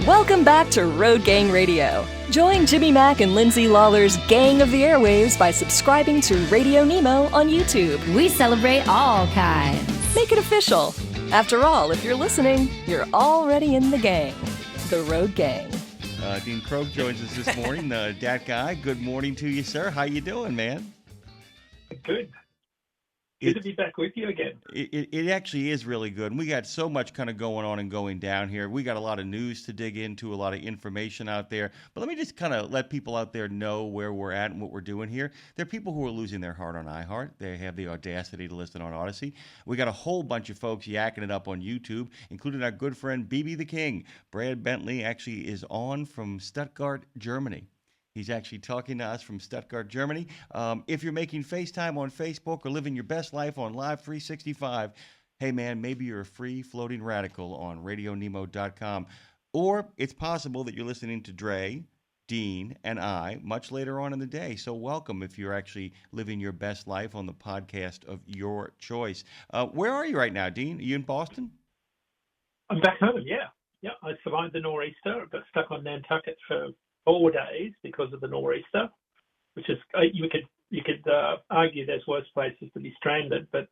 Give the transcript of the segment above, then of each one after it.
Welcome back to Road Gang Radio. Join Jimmy Mack and Lindsay Lawler's Gang of the Airwaves by subscribing to Radio Nemo on YouTube. We celebrate all kinds. Make it official. After all, if you're listening, you're already in the gang. The Road Gang. Dean Croke joins us this morning. DAT Guy, good morning to you, sir. How you doing, man? Good. Good to be back with you again. It actually is really good. And we got so much kind of going on and going down here. We got a lot of news to dig into, a lot of information out there. But let me just kind of let people out there know where we're at and what we're doing here. There are people who are losing their heart on iHeart. They have the audacity to listen on Odyssey. We got a whole bunch of folks yakking it up on YouTube, including our good friend BB the King. Brad Bentley actually is on from Stuttgart, Germany. He's actually talking to us from Stuttgart, Germany. If you're making FaceTime on Facebook or living your best life on Live 365, hey, man, maybe you're a free floating radical on RadioNemo.com. Or it's possible that you're listening to Dre, Dean, and I much later on in the day. So welcome if you're actually living your best life on the podcast of your choice. Where are you right now, Dean? Are you in Boston? I'm back home, yeah. Yeah, I survived the nor'easter. I got stuck on Nantucket for 4 days because of the nor'easter, which is you could argue there's worse places to be stranded, but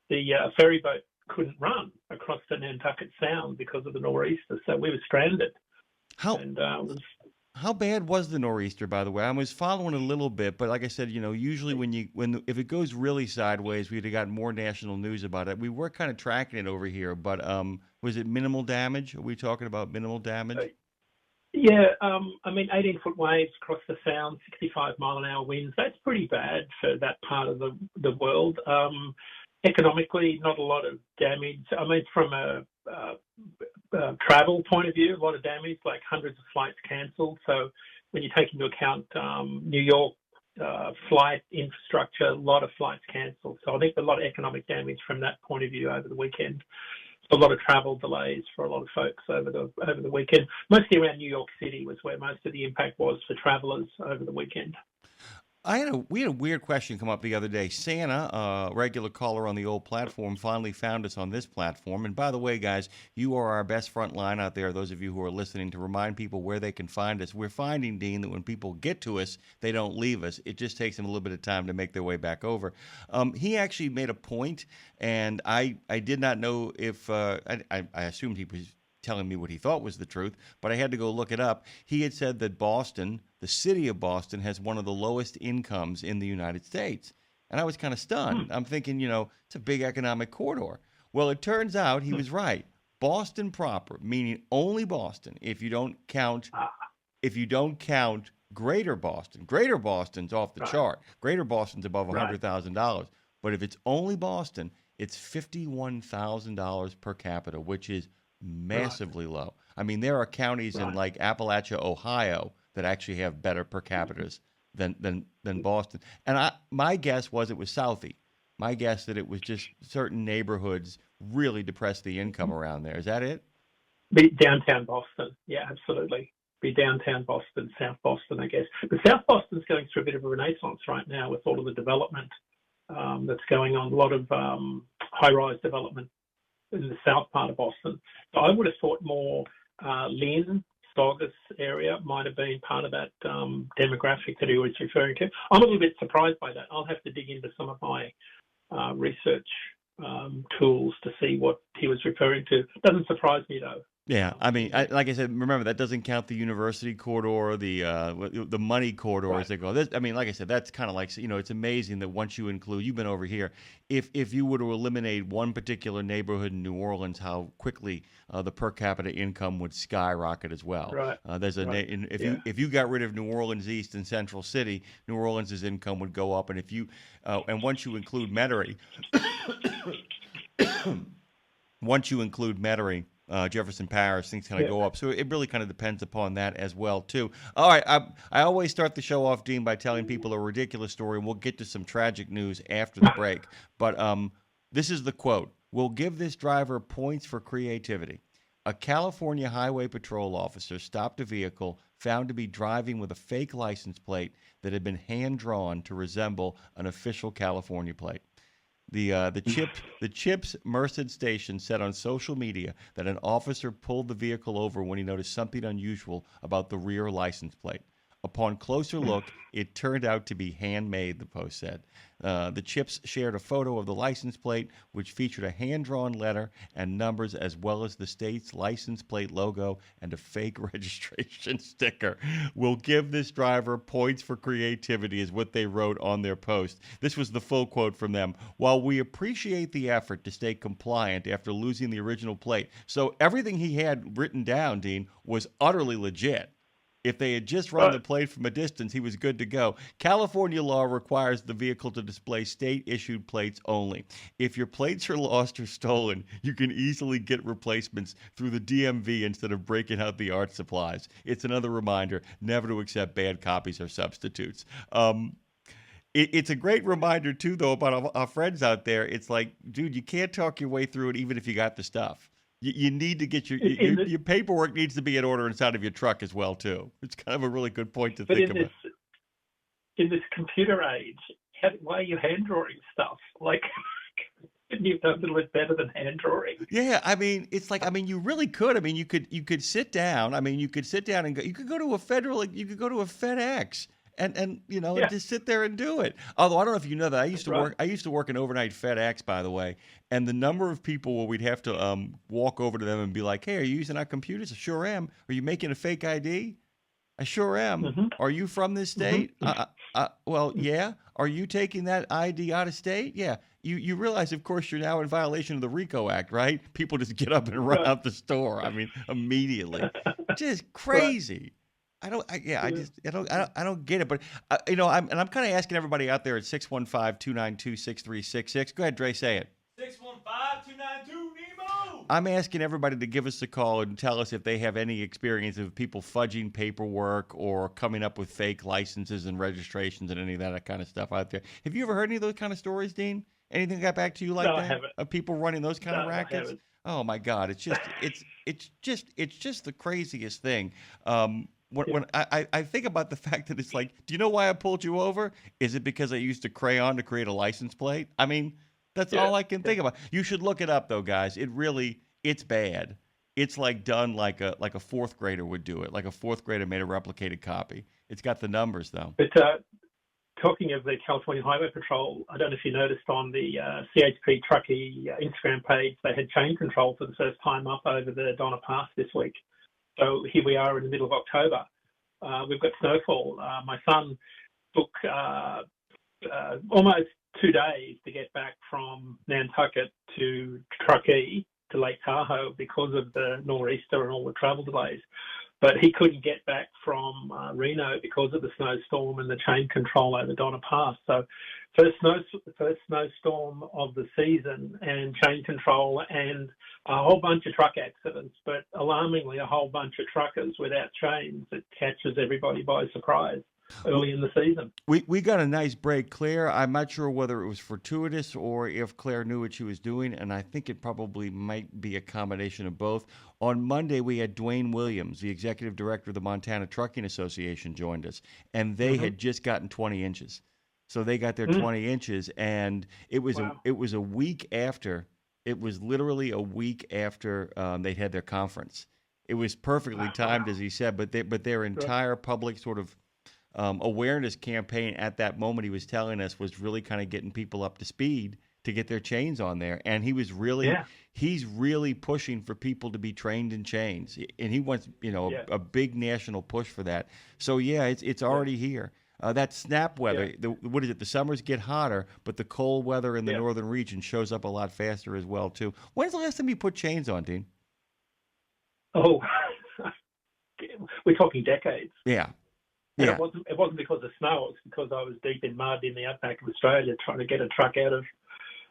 the ferry boat couldn't run across the Nantucket Sound because of the nor'easter, so we were stranded. How bad was the nor'easter, by the way? I was following a little bit, but like I said, usually if it goes really sideways, we'd have gotten more national news about it. We were kind of tracking it over here, but was it minimal damage? Are we talking about minimal damage? Yeah, 18-foot waves across the Sound, 65-mile-an-hour winds. That's pretty bad for that part of the world. Economically, not a lot of damage. I mean, from a travel point of view, a lot of damage, like hundreds of flights cancelled. So when you take into account New York flight infrastructure, a lot of flights cancelled. So I think a lot of economic damage from that point of view over the weekend. A lot of travel delays for a lot of folks over the weekend. Mostly around New York City was where most of the impact was for travelers over the weekend. We had a weird question come up the other day. Santa, a regular caller on the old platform, finally found us on this platform. And by the way, guys, you are our best front line out there, those of you who are listening, to remind people where they can find us. We're finding, Dean, that when people get to us, they don't leave us. It just takes them a little bit of time to make their way back over. He actually made a point, and I did not know if I assumed he was telling me what he thought was the truth, but I had to go look it up. He had said that Boston, the city of Boston, has one of the lowest incomes in the United States. And I was kind of stunned. I'm thinking, it's a big economic corridor. Well, it turns out he was right. Boston proper, meaning only Boston, if you don't count Greater Boston. Greater Boston's off the chart. Greater Boston's above $100,000. But if it's only Boston, it's $51,000 per capita, which is massively low. I mean, there are counties in like Appalachia, Ohio, that actually have better per capitas than Boston. And my guess was it was Southie. My guess that it was just certain neighborhoods really depressed the income around there. Is that it? Be downtown Boston. Yeah, absolutely. Be downtown Boston, South Boston, I guess. But South Boston's going through a bit of a renaissance right now with all of the development that's going on. A lot of high-rise development in the south part of Boston. So I would have thought more Lynn, Saugus area might have been part of that demographic that he was referring to. I'm a little bit surprised by that. I'll have to dig into some of my research tools to see what he was referring to. Doesn't surprise me, though. Yeah, I mean, like I said, remember, that doesn't count the university corridor, the money corridor, as they go. Like I said, that's kind of like, it's amazing that once you include, you've been over here, if you were to eliminate one particular neighborhood in New Orleans, how quickly the per capita income would skyrocket as well. Right. If you got rid of New Orleans East and Central City, New Orleans' income would go up, and and once you include Metairie, Jefferson Parish, things kind of go up. So it really kind of depends upon that as well, too. All right, I always start the show off, Dean, by telling people a ridiculous story, and we'll get to some tragic news after the break. But this is the quote. "We'll give this driver points for creativity. A California Highway Patrol officer stopped a vehicle found to be driving with a fake license plate that had been hand-drawn to resemble an official California plate." The Chips Merced station said on social media that an officer pulled the vehicle over when he noticed something unusual about the rear license plate. Upon closer look, it turned out to be handmade, the Post said. The Chips shared a photo of the license plate, which featured a hand-drawn letter and numbers, as well as the state's license plate logo and a fake registration sticker. We'll give this driver points for creativity, is what they wrote on their post. This was the full quote from them. While we appreciate the effort to stay compliant after losing the original plate, so everything he had written down, Dean, was utterly legit. If they had just run the plate from a distance, he was good to go. California law requires the vehicle to display state-issued plates only. If your plates are lost or stolen, you can easily get replacements through the DMV instead of breaking out the art supplies. It's another reminder never to accept bad copies or substitutes. It's a great reminder, too, though, about our friends out there. It's like, dude, you can't talk your way through it even if you got the stuff. You need to get your paperwork needs to be in order inside of your truck as well, too. It's kind of a really good point to think about. In this computer age, why are you hand drawing stuff? Like, you've done a little bit better than hand drawing. Yeah, I mean, it's like, I mean, you really could. I mean, you could sit down. I mean, you could sit down and go. You could go to a FedEx. And just sit there and do it. Although I don't know if you know that I used to work an overnight FedEx, by the way, and the number of people where we'd have to walk over to them and be like, "Hey, are you using our computers?" I sure am. Are you making a fake ID? I sure am. Mm-hmm. Are you from this state? Well, yeah. Are you taking that ID out of state? Yeah. You realize, of course, you're now in violation of the RICO Act, right? People just get up and run out the store. I mean, immediately. Just crazy. I don't get it. But I'm kind of asking everybody out there at 615-292-6366. Go ahead, Dre, say it. 615-292-NEMO. I'm asking everybody to give us a call and tell us if they have any experience of people fudging paperwork or coming up with fake licenses and registrations and any of that kind of stuff out there. Have you ever heard any of those kind of stories, Dean? Anything got back to you like that? I haven't. Of people running those kind of rackets? I haven't. Oh my God! It's just the craziest thing. When I think about the fact that it's like, do you know why I pulled you over? Is it because I used a crayon to create a license plate? I mean, that's all I can think about. You should look it up, though, guys. It's bad. It's like done like a fourth grader would do it. Like a fourth grader made a replicated copy. It's got the numbers, though. But talking of the California Highway Patrol, I don't know if you noticed on the CHP Truckee Instagram page, they had chain control for the first time up over the Donna Pass this week. So here we are in the middle of October. We've got snowfall. My son took almost 2 days to get back from Nantucket to Truckee to Lake Tahoe because of the nor'easter and all the travel delays. But he couldn't get back from Reno because of the snowstorm and the chain control over Donna Pass. So first snowstorm of the season and chain control and a whole bunch of truck accidents, but alarmingly a whole bunch of truckers without chains. It catches everybody by surprise early in the season. We got a nice break, Claire. I'm not sure whether it was fortuitous or if Claire knew what she was doing, and I think it probably might be a combination of both. On Monday, we had Dwayne Williams, the executive director of the Montana Trucking Association, joined us, and they had just gotten 20 inches. So they got their 20 inches, and it was a week after. It was literally a week after they had their conference. It was perfectly timed, as he said, but their entire public sort of awareness campaign at that moment, he was telling us, was really kind of getting people up to speed to get their chains on there. And he was really, he's really pushing for people to be trained in chains. And he wants, a big national push for that. So it's already here. That snap weather, what is it? The summers get hotter, but the cold weather in the northern region shows up a lot faster as well, too. When's the last time you put chains on, Dean? Oh, we're talking decades. Yeah. And it wasn't because of snow. It was because I was deep in mud in the outback of Australia trying to get a truck out of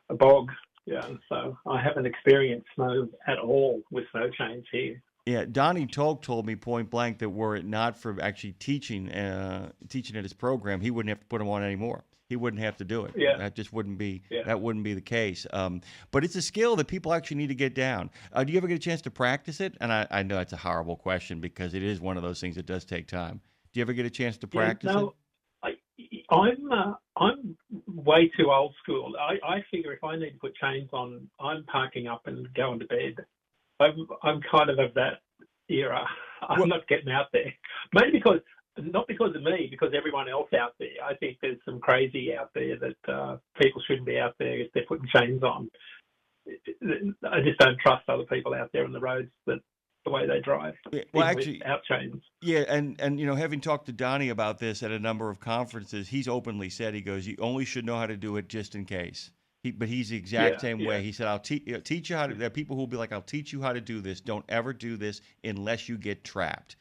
a bog. Yeah, so I haven't experienced snow at all with snow chains here. Yeah, Donnie Tolk told me point blank that were it not for actually teaching at his program, he wouldn't have to put them on anymore. He wouldn't have to do it. Yeah. That just wouldn't be the case. But it's a skill that people actually need to get down. Do you ever get a chance to practice it? And I know it's a horrible question because it is one of those things that does take time. Do you ever get a chance to practice it? I'm way too old school. I figure if I need to put chains on, I'm parking up and going to bed. I'm kind of that era. I'm not getting out there. Maybe not because of me, because everyone else out there. I think there's some crazy out there that people shouldn't be out there if they're putting chains on. I just don't trust other people out there on the roads that the way they drive. Well, actually, without chains. Yeah, and having talked to Donnie about this at a number of conferences, he's openly said, he goes, you only should know how to do it just in case. But he's the exact same way. He said, I'll teach you how to. There are people who will be like, I'll teach you how to do this. Don't ever do this unless you get trapped.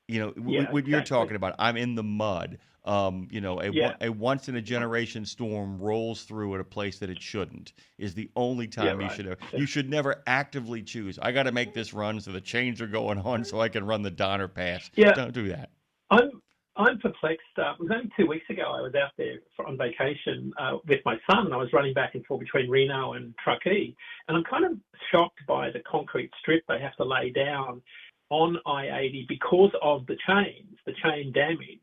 What you're talking about, I'm in the mud. A once in a generation storm rolls through at a place that it shouldn't is the only time you should ever. You should never actively choose. I got to make this run so the chains are going on so I can run the Donner Pass. Yeah. Don't do that. I'm perplexed. It was only 2 weeks ago I was out there on vacation with my son, and I was running back and forth between Reno and Truckee, and I'm kind of shocked by the concrete strip they have to lay down on I-80 because of the chain damage,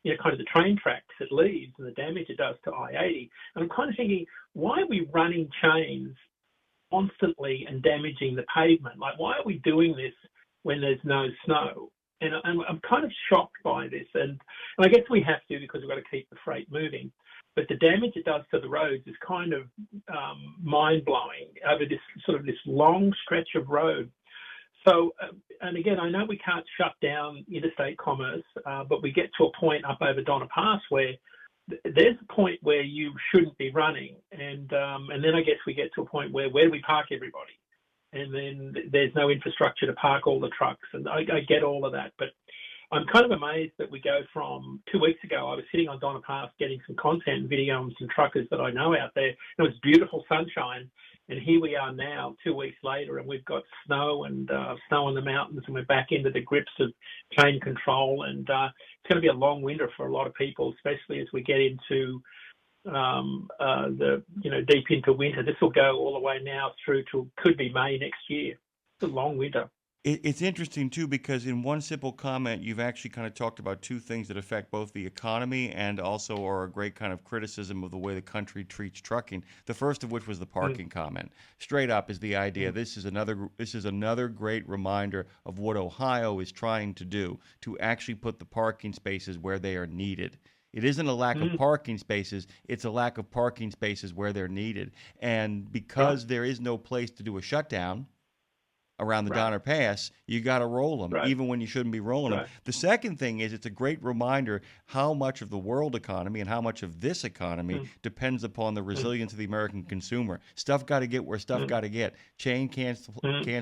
kind of the train tracks it leaves and the damage it does to I-80. And I'm kind of thinking, why are we running chains constantly and damaging the pavement? Like, why are we doing this when there's no snow? And I'm kind of shocked by this. And I guess we have to because we've got to keep the freight moving. But the damage it does to the roads is kind of mind-blowing over this long stretch of road. So, and again, I know we can't shut down interstate commerce, but we get to a point up over Donner Pass where there's a point where you shouldn't be running. And then I guess we get to a point where do we park everybody? And then there's no infrastructure to park all the trucks. And I get all of that. But I'm kind of amazed that we go from 2 weeks ago, I was sitting on Donner Pass getting some content, videoing some truckers that I know out there. It was beautiful sunshine. And here we are now, 2 weeks later, and we've got snow and snow on the mountains, and we're back into the grips of chain control. And it's going to be a long winter for a lot of people, especially as we get into deep into winter. This will go all the way now through to could be May next year. It's a long winter. It's interesting, too, because in one simple comment, you've actually kind of talked about two things that affect both the economy and also are a great kind of criticism of the way the country treats trucking. The first of which was the parking comment. Straight up is the idea. This is another great reminder of what Ohio is trying to do, to actually put the parking spaces where they are needed. It isn't a lack of parking spaces. It's a lack of parking spaces where they're needed. And because there is no place to do a shutdown around the Donner Pass, you got to roll them, even when you shouldn't be rolling them. The second thing is it's a great reminder how much of the world economy and how much of this economy depends upon the resilience of the American consumer. Stuff got to get where stuff got to get. Chain can't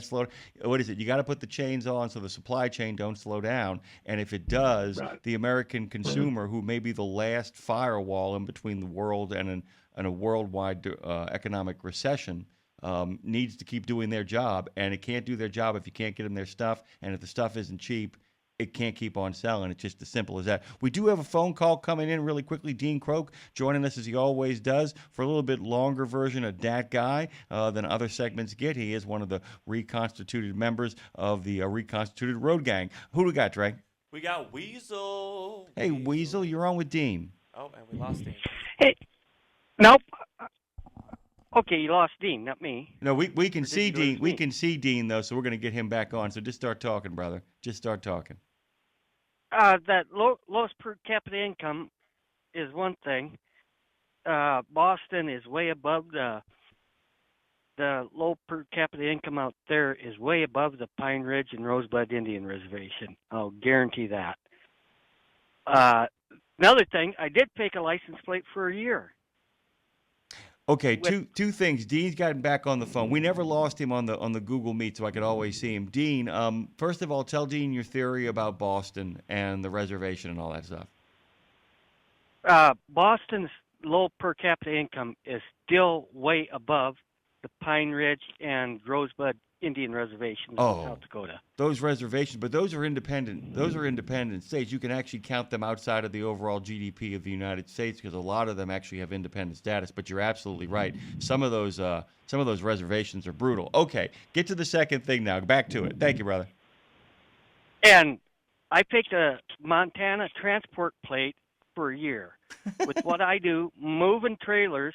slow. What is it? You got to put the chains on so the supply chain don't slow down. And if it does, the American consumer, who may be the last firewall in between the world and a worldwide economic recession, needs to keep doing their job, and it can't do their job if you can't get them their stuff, and if the stuff isn't cheap, it can't keep on selling. It's just as simple as that. We do have a phone call coming in really quickly. Dean Croke joining us as he always does for a little bit longer version of DAT Guy than other segments get. He is one of the reconstituted members of the reconstituted road gang. Who do we got, Dre? We got Weasel. Hey, Weasel, you're on with Dean. Oh, and we lost Dean. Hey, nope. Okay, you lost Dean, not me. No, we can see Dean. We can see Dean though, so we're going to get him back on. So just start talking, brother. Just start talking. That lowest per capita income is one thing. Boston is way above the low per capita income out there is way above the Pine Ridge and Rosebud Indian Reservation. I'll guarantee that. Another thing, I did fake a license plate for a year. Okay, two things. Dean's gotten back on the phone. We never lost him on the Google Meet, so I could always see him. Dean, first of all, tell Dean your theory about Boston and the reservation and all that stuff. Boston's low per capita income is still way above the Pine Ridge and Rosebud Indian reservations in South Dakota. Those reservations, but those are independent. Those are independent states. You can actually count them outside of the overall GDP of the United States because a lot of them actually have independent status. But you're absolutely right. Some of those reservations are brutal. Okay, get to the second thing now. Back to it. Thank you, brother. And I picked a Montana transport plate for a year with what I do, moving trailers.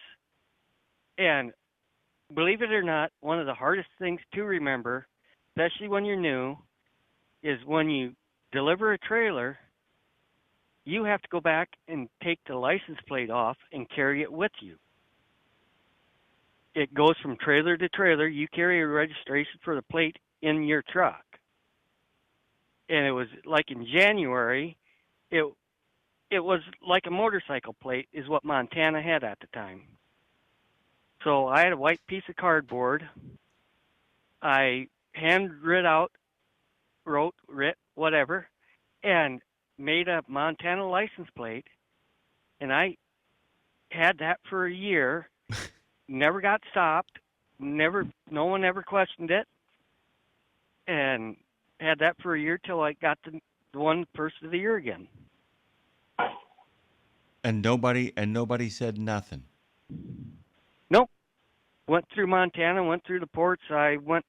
And believe it or not, one of the hardest things to remember, especially when you're new, is when you deliver a trailer, you have to go back and take the license plate off and carry it with you. It goes from trailer to trailer. You carry a registration for the plate in your truck. And it was like in January, it was like a motorcycle plate is what Montana had at the time. So I had a white piece of cardboard. I wrote, whatever, and made a Montana license plate. And I had that for a year. Never got stopped. No one ever questioned it. And had that for a year till I got the one first of the year again. And nobody said nothing. Nope. Went through Montana, went through the ports. I went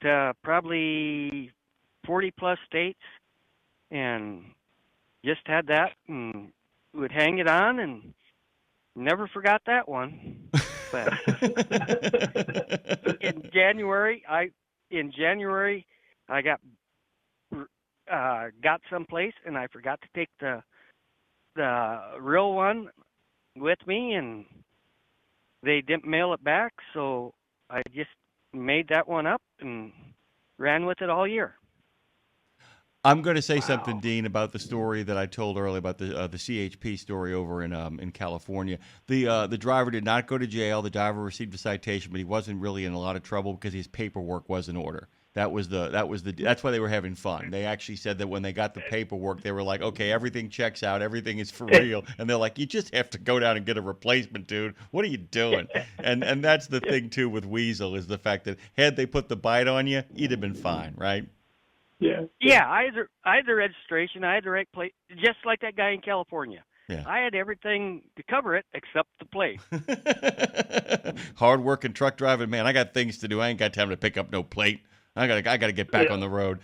to probably 40 plus states and just had that and would hang it on and never forgot that one. But in January I got someplace and I forgot to take the real one with me, and they didn't mail it back, so I just made that one up and ran with it all year. I'm going to say something, Dean, about the story that I told earlier about the CHP story over in California. The driver did not go to jail. The driver received a citation, but he wasn't really in a lot of trouble because his paperwork was in order. That's why they were having fun. They actually said that when they got the paperwork, they were like, okay, everything checks out, everything is for real, and they're like, you just have to go down and get a replacement, dude. What are you doing? And that's the thing too with Weasel, is the fact that had they put the bite on you, you'd have been fine, right? Yeah. I had the registration, I had the right plate, just like that guy in California. Yeah. I had everything to cover it except the plate. Hard-working truck driving, man. I got things to do. I ain't got time to pick up no plate. I gotta get back on the road.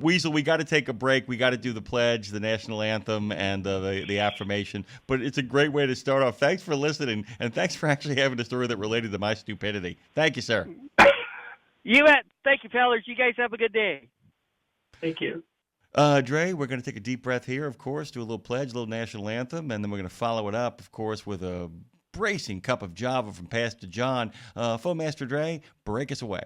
Weasel, we got to take a break. We got to do the pledge, the national anthem, and the affirmation. But it's a great way to start off. Thanks for listening, and thanks for actually having a story that related to my stupidity. Thank you, sir. You bet. Thank you, fellas. You guys have a good day. Thank you. Dre, we're going to take a deep breath here, of course, do a little pledge, a little national anthem, and then we're going to follow it up, of course, with a bracing cup of Java from Pastor John. Phone Master Dre, break us away.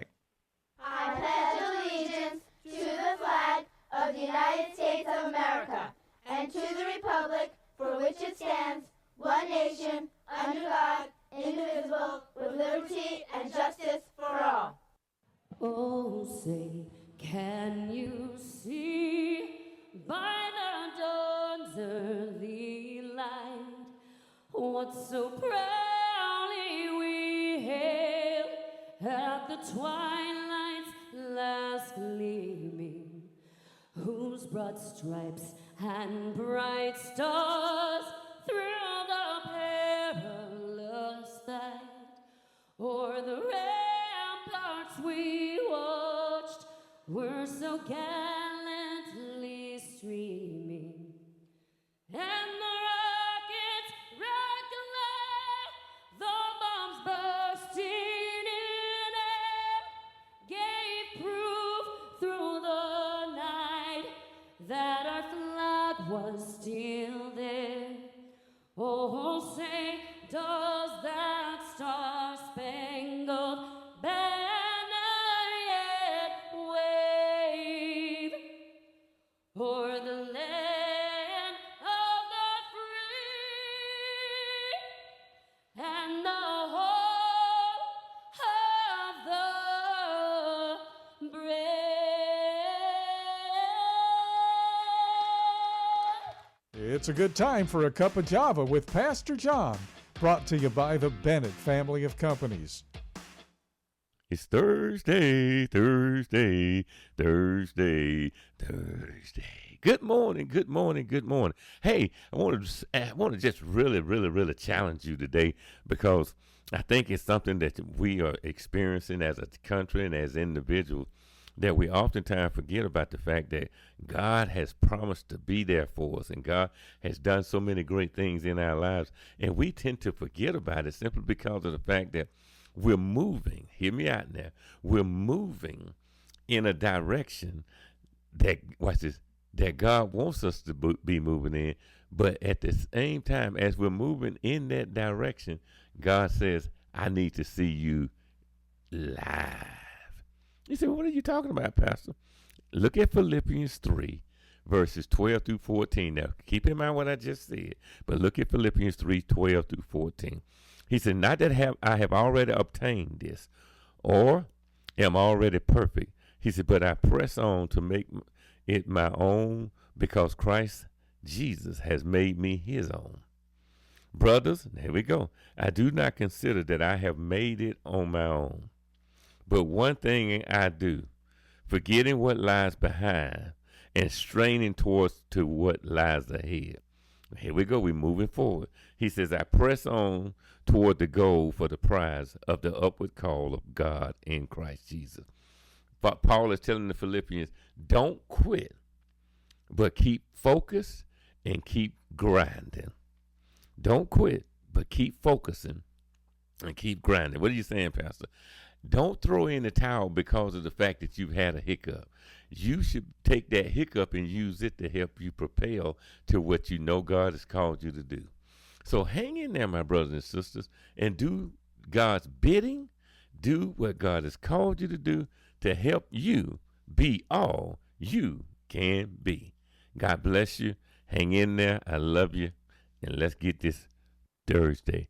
I pledge allegiance to the flag of the United States of America and to the republic for which it stands, one nation, under God, indivisible, with liberty and justice for all. Oh, say, can you see by the dawn's early light what so proudly we hailed at the twilight's last gleaming, whose broad stripes and bright stars through the perilous night o'er the ramparts we watched were so gallantly streaming, and the rockets rattling, the bombs bursting in air, gave proof through the night that our flag was still there. Oh, say, does that star-spangled banner yet wave o'er the land of the free and the home of the brave? It's a good time for a cup of Java with Pastor John, brought to you by the Bennett family of companies. It's Thursday. Good morning. Hey, I want to just really challenge you today, because I think it's something that we are experiencing as a country and as individuals. that we oftentimes forget about the fact that God has promised to be there for us, and God has done so many great things in our lives, and we tend to forget about it simply because of the fact that we're moving. Hear me out now. We're moving in a direction that, watch this, that God wants us to be moving in, but at the same time, as we're moving in that direction, God says, I need to see you live. You say, what are you talking about, Pastor? Look at Philippians 3, verses 12 through 14. Now, keep in mind what I just said, but look at Philippians 3, 12 through 14. He said, not that I have already obtained this or am already perfect. He said, but I press on to make it my own because Christ Jesus has made me his own. Brothers, here we go. I do not consider that I have made it on my own. But one thing I do, forgetting what lies behind and straining towards to what lies ahead. Here we go. We're moving forward. He says, I press on toward the goal for the prize of the upward call of God in Christ Jesus. But Paul is telling the Philippians, don't quit, but keep focused and keep grinding. Don't quit, but keep focusing and keep grinding. What are you saying, Pastor? Don't throw in the towel because of the fact that you've had a hiccup. You should take that hiccup and use it to help you propel to what you know God has called you to do. So hang in there, my brothers and sisters, and do God's bidding. Do what God has called you to do to help you be all you can be. God bless you. Hang in there. I love you. And let's get this Thursday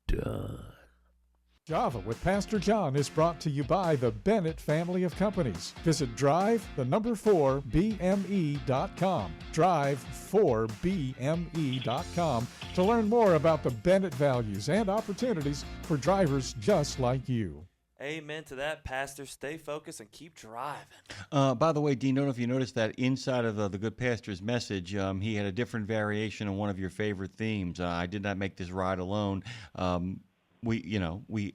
done. Java with Pastor John is brought to you by the Bennett family of companies. Visit drive4bme.com. Drive4bme.com to learn more about the Bennett values and opportunities for drivers just like you. Amen to that, Pastor. Stay focused and keep driving. By the way, Dean, I don't know if you noticed that inside of the Good Pastor's message, he had a different variation on one of your favorite themes. I did not make this ride alone. We're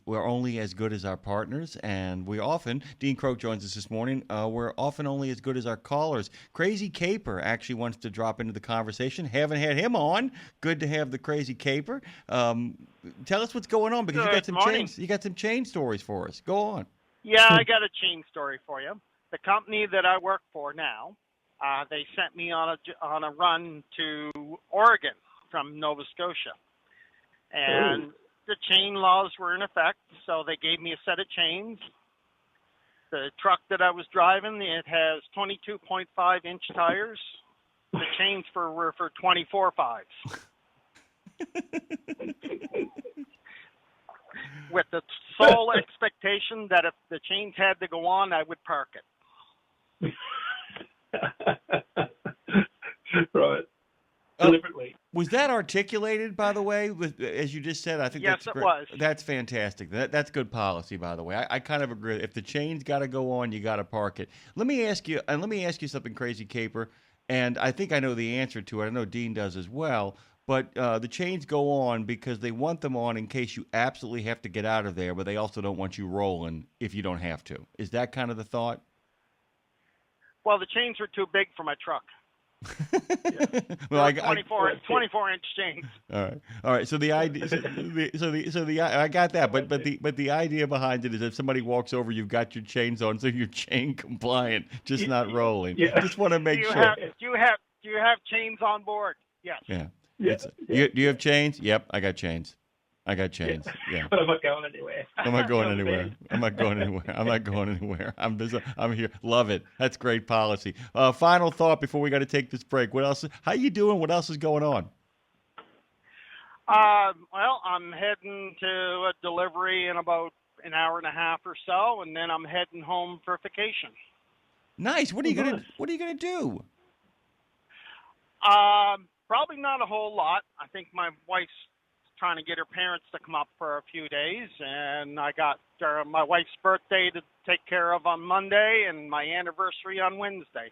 only as good as our partners, and we often, Dean Croke joins us this morning, we're often only as good as our callers. Crazy Caper actually wants to drop into the conversation. Haven't had him on. Good to have the Crazy Caper. Tell us what's going on, because you got some chain stories for us. Go on. Yeah, I got a chain story for you. The company that I work for now, they sent me on a run to Oregon from Nova Scotia, and the chain laws were in effect, so they gave me a set of chains. The truck that I was driving, it has 22.5-inch tires. The chains were for 24.5s. With the sole expectation that if the chains had to go on, I would park it. Right. Deliberately. Was that articulated, by the way, as you just said? I think yes, that's it was. That's fantastic. That's good policy, by the way. I kind of agree. If the chain's got to go on, you got to park it. Let me ask you something, Crazy Caper, and I think I know the answer to it. I know Dean does as well. But the chains go on because they want them on in case you absolutely have to get out of there, but they also don't want you rolling if you don't have to. Is that kind of the thought? Well, the chains were too big for my truck. Well, 24-inch chains. All right. So the idea, I got that, but the idea behind it is if somebody walks over, you've got your chains on, so you're chain compliant, just not rolling. Yeah. Just want to make sure. Do you have chains on board? Yes. Yeah. Yeah. Do you have chains? Yep, I got chains. Yeah. But I'm not going anywhere. I'm not going anywhere. I'm here. Love it. That's great policy. Final thought before we got to take this break. What else? How you doing? What else is going on? Well, I'm heading to a delivery in about an hour and a half or so, and then I'm heading home for vacation. Nice. What are you gonna do? Probably not a whole lot. I think my wife's trying to get her parents to come up for a few days, and I got my wife's birthday to take care of on Monday and my anniversary on Wednesday.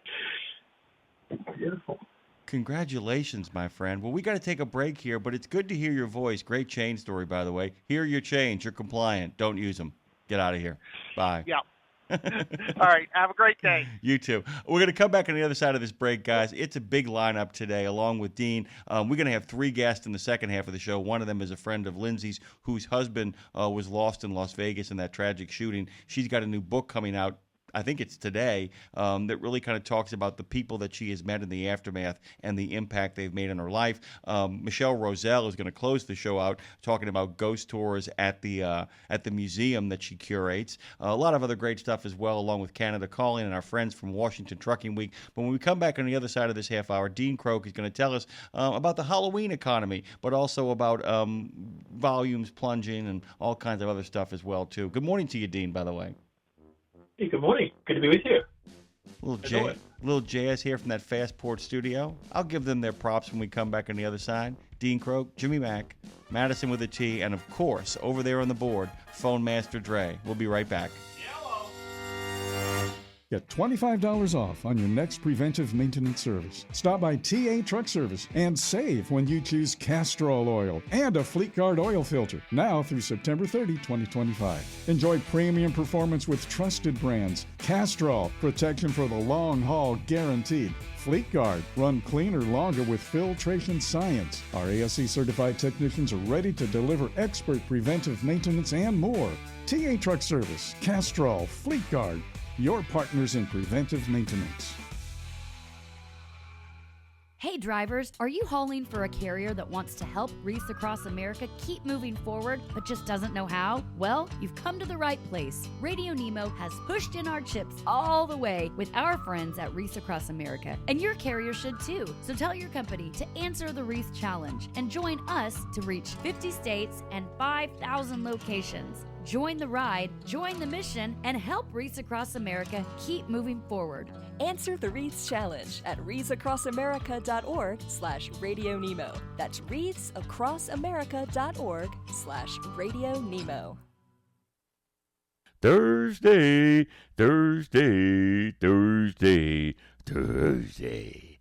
Beautiful. Congratulations, my friend. Well, we got to take a break here, but it's good to hear your voice. Great chain story, by the way. Here are your chains. You're compliant. Don't use them. Get out of here. Bye. Yeah. All right. Have a great day. You too. We're going to come back on the other side of this break, guys. It's a big lineup today, along with Dean. We're going to have 3 guests in the second half of the show. One of them is a friend of Lindsay's whose husband was lost in Las Vegas in that tragic shooting. She's got a new book coming out. I think it's today, that really kind of talks about the people that she has met in the aftermath and the impact they've made on her life. Michelle Roselle is going to close the show out talking about ghost tours at the museum that she curates. A lot of other great stuff as well, along with Canada Calling and our friends from Washington Trucking Week. But when we come back on the other side of this half hour, Dean Croke is going to tell us about the Halloween economy, but also about volumes plunging and all kinds of other stuff as well, too. Good morning to you, Dean, by the way. Hey, good morning. Good to be with you. Little jazz here from that Fastport studio. I'll give them their props when we come back on the other side. Dean Croke, Jimmy Mack, Madison with a T, and of course, over there on the board, Phone Master Dre. We'll be right back. Get $25 off on your next preventive maintenance service. Stop by TA Truck Service and save when you choose Castrol oil and a Fleet Guard oil filter. Now through September 30, 2025. Enjoy premium performance with trusted brands. Castrol, protection for the long haul guaranteed. Fleet Guard, run cleaner longer with filtration science. Our ASC certified technicians are ready to deliver expert preventive maintenance and more. TA Truck Service, Castrol, Fleet Guard, your partners in preventive maintenance. Hey drivers, are you hauling for a carrier that wants to help Reefs Across America keep moving forward but just doesn't know how? Well, you've come to the right place. Radio Nemo has pushed in our chips all the way with our friends at Reefs Across America, and your carrier should too. So tell your company to answer the Reefs Challenge and join us to reach 50 states and 5,000 locations. Join the ride, join the mission, and help Reefs Across America keep moving forward. Answer the Reefs Challenge at reefsacrossamerica.org/Radio Nemo. That's reefsacrossamerica.org/Radio Nemo. Thursday, Thursday, Thursday, Thursday.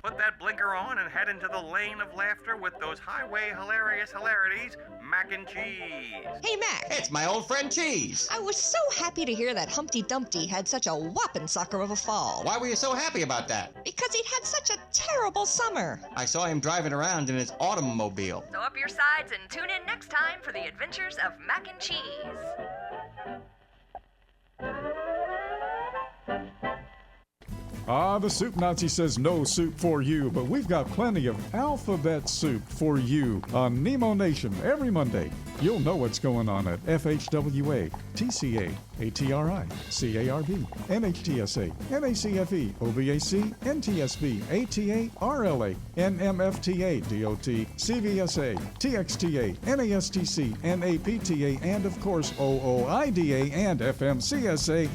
Put that blinker on and head into the lane of laughter with those highway hilarious hilarities, Mac and Cheese. Hey, Mac. It's my old friend Cheese. I was so happy to hear that Humpty Dumpty had such a whopping sucker of a fall. Why were you so happy about that? Because he'd had such a terrible summer. I saw him driving around in his automobile. Sew up your sides and tune in next time for the adventures of Mac and Cheese. The Soup Nazi says no soup for you, but we've got plenty of alphabet soup for you on Nemo Nation every Monday. You'll know what's going on at FHWA, TCA, ATRI, CARB, NHTSA, NACFE, OBAC, NTSB, ATA, RLA, NMFTA, DOT, CVSA, TXTA, NASTC, NAPTA, and of course OOIDA and FMCSA,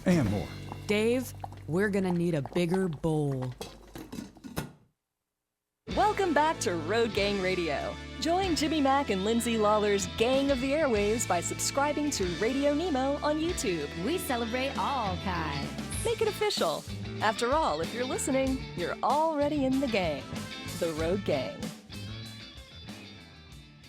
and more. Dave, we're gonna need a bigger bowl. Welcome back to Road Gang Radio. Join Jimmy Mack and Lindsay Lawler's Gang of the Airwaves by subscribing to Radio Nemo on YouTube. We celebrate all kinds. Make it official. After all, if you're listening, you're already in the gang. The Road Gang.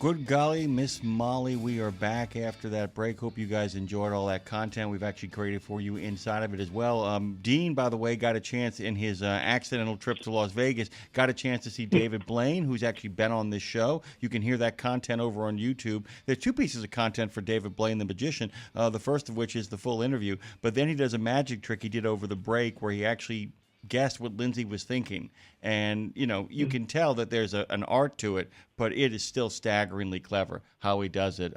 Good golly, Miss Molly, we are back after that break. Hope you guys enjoyed all that content we've actually created for you inside of it as well. Dean, by the way, got a chance in his accidental trip to Las Vegas, got a chance to see David Blaine, who's actually been on this show. You can hear that content over on YouTube. There's 2 pieces of content for David Blaine, the magician, the first of which is the full interview. But then he does a magic trick he did over the break where he actually guessed what Lindsay was thinking. And, you know, you can tell that there's an art to it, but it is still staggeringly clever how he does it.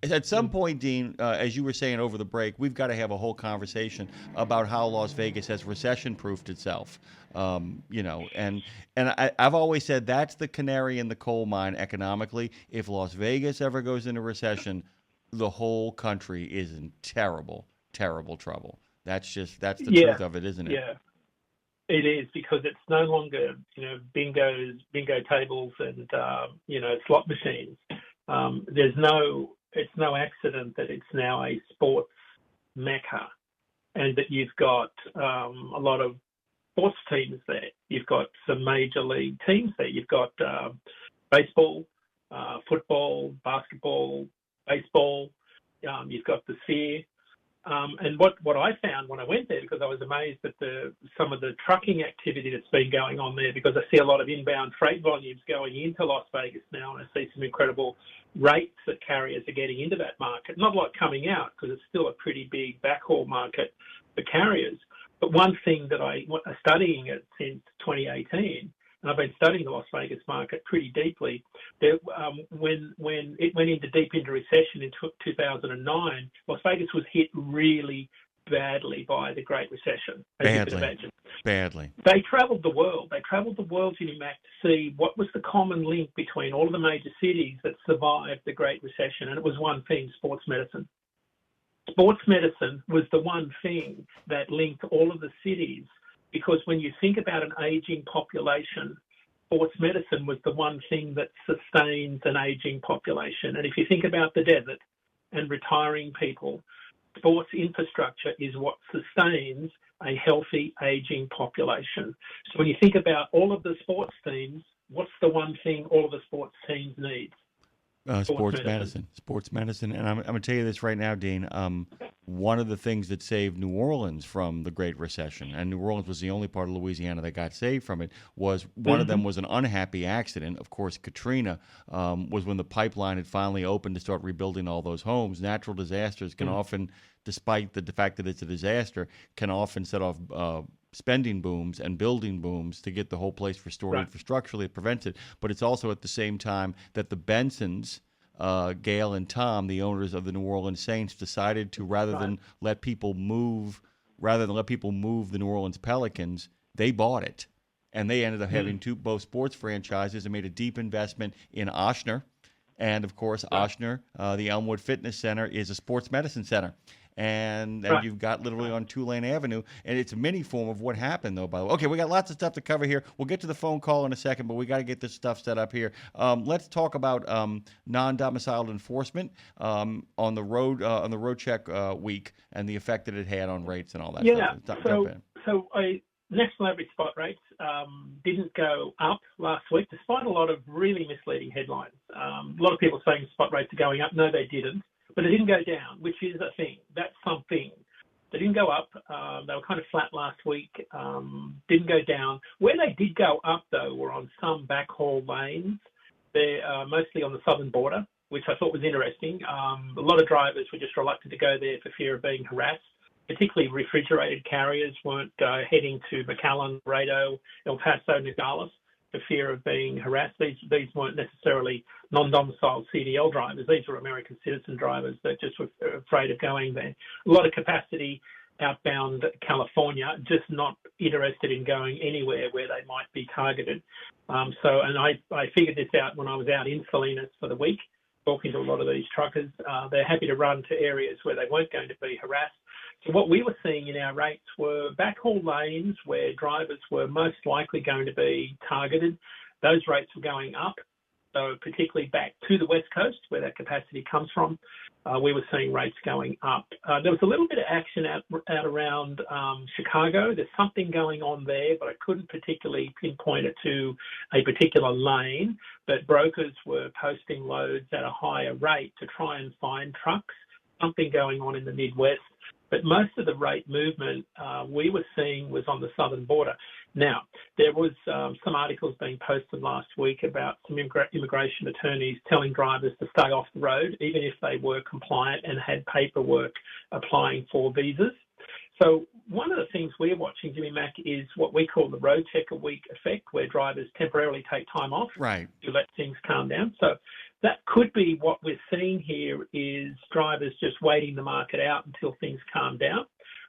At some point, Dean, as you were saying over the break, we've got to have a whole conversation about how Las Vegas has recession-proofed itself. You know, and I've always said that's the canary in the coal mine economically. If Las Vegas ever goes into recession, the whole country is in terrible, terrible trouble. That's the truth of it, isn't it? Yeah. It is, because it's no longer, bingo tables and, slot machines. It's no accident that it's now a sports mecca, and that you've got a lot of sports teams there. You've got some major league teams there. You've got baseball, football, basketball, baseball. You've got the fear. And what I found when I went there, because I was amazed at some of the trucking activity that's been going on there, because I see a lot of inbound freight volumes going into Las Vegas now, and I see some incredible rates that carriers are getting into that market. Not a lot coming out, because it's still a pretty big backhaul market for carriers. But one thing that I'm studying it since 2018, and I've been studying the Las Vegas market pretty deeply, that when it went deep into recession in 2009, Las Vegas was hit really badly by the Great Recession, as you can imagine. Badly. They travelled the world. They travelled the world, Jimmy Mac, to see what was the common link between all of the major cities that survived the Great Recession, and it was one thing: sports medicine. Sports medicine was the one thing that linked all of the cities, because when you think about an aging population, sports medicine was the one thing that sustains an aging population. And if you think about the desert and retiring people, sports infrastructure is what sustains a healthy aging population. So when you think about all of the sports teams, what's the one thing all of the sports teams need? Sports medicine. And I'm going to tell you this right now, Dean. One of the things that saved New Orleans from the Great Recession, and New Orleans was the only part of Louisiana that got saved from it, was one of them was an unhappy accident. Of course, Katrina was when the pipeline had finally opened to start rebuilding all those homes. Natural disasters can often, despite the fact that it's a disaster, can often set off spending booms and building booms to get the whole place restored infrastructurally. It prevents it. But it's also at the same time that the Bensons, Gail and Tom, the owners of the New Orleans Saints, decided to, rather than let people move the New Orleans Pelicans, they bought it. And they ended up having both sports franchises and made a deep investment in Ochsner. And, of course, Ochsner, the Elmwood Fitness Center, is a sports medicine center. And you've got literally on Tulane Avenue, and it's a mini form of what happened, though, by the way. Okay, we got lots of stuff to cover here. We'll get to the phone call in a second, but we got to get this stuff set up here. Let's talk about non-domiciled enforcement on the Roadcheck week and the effect that it had on rates and all that stuff. So national average spot rates didn't go up last week, despite a lot of really misleading headlines. A lot of people saying spot rates are going up. No, they didn't. But they didn't go down, which is a thing. That's something. They didn't go up. They were kind of flat last week. Didn't go down. Where they did go up, though, were on some backhaul lanes. They're mostly on the southern border, which I thought was interesting. A lot of drivers were just reluctant to go there for fear of being harassed. Particularly refrigerated carriers weren't heading to McAllen, Laredo, El Paso, Nogales for fear of being harassed. These weren't necessarily non-domicile CDL drivers. These were American citizen drivers that just were afraid of going there. A lot of capacity outbound California, just not interested in going anywhere where they might be targeted. And I figured this out when I was out in Salinas for the week, talking to a lot of these truckers. They're happy to run to areas where they weren't going to be harassed. So what we were seeing in our rates were backhaul lanes where drivers were most likely going to be targeted. Those rates were going up. So particularly back to the West Coast, where that capacity comes from, we were seeing rates going up. There was a little bit of action out around Chicago. There's something going on there, but I couldn't particularly pinpoint it to a particular lane. But brokers were posting loads at a higher rate to try and find trucks. Something going on in the Midwest. But most of the rate movement we were seeing was on the southern border. Now, there was some articles being posted last week about some immigration attorneys telling drivers to stay off the road, even if they were compliant and had paperwork applying for visas. So one of the things we're watching, Jimmy Mac, is what we call the Roadcheck a week effect, where drivers temporarily take time off to let things calm down. So that could be what we're seeing here, is drivers just waiting the market out until things calm down.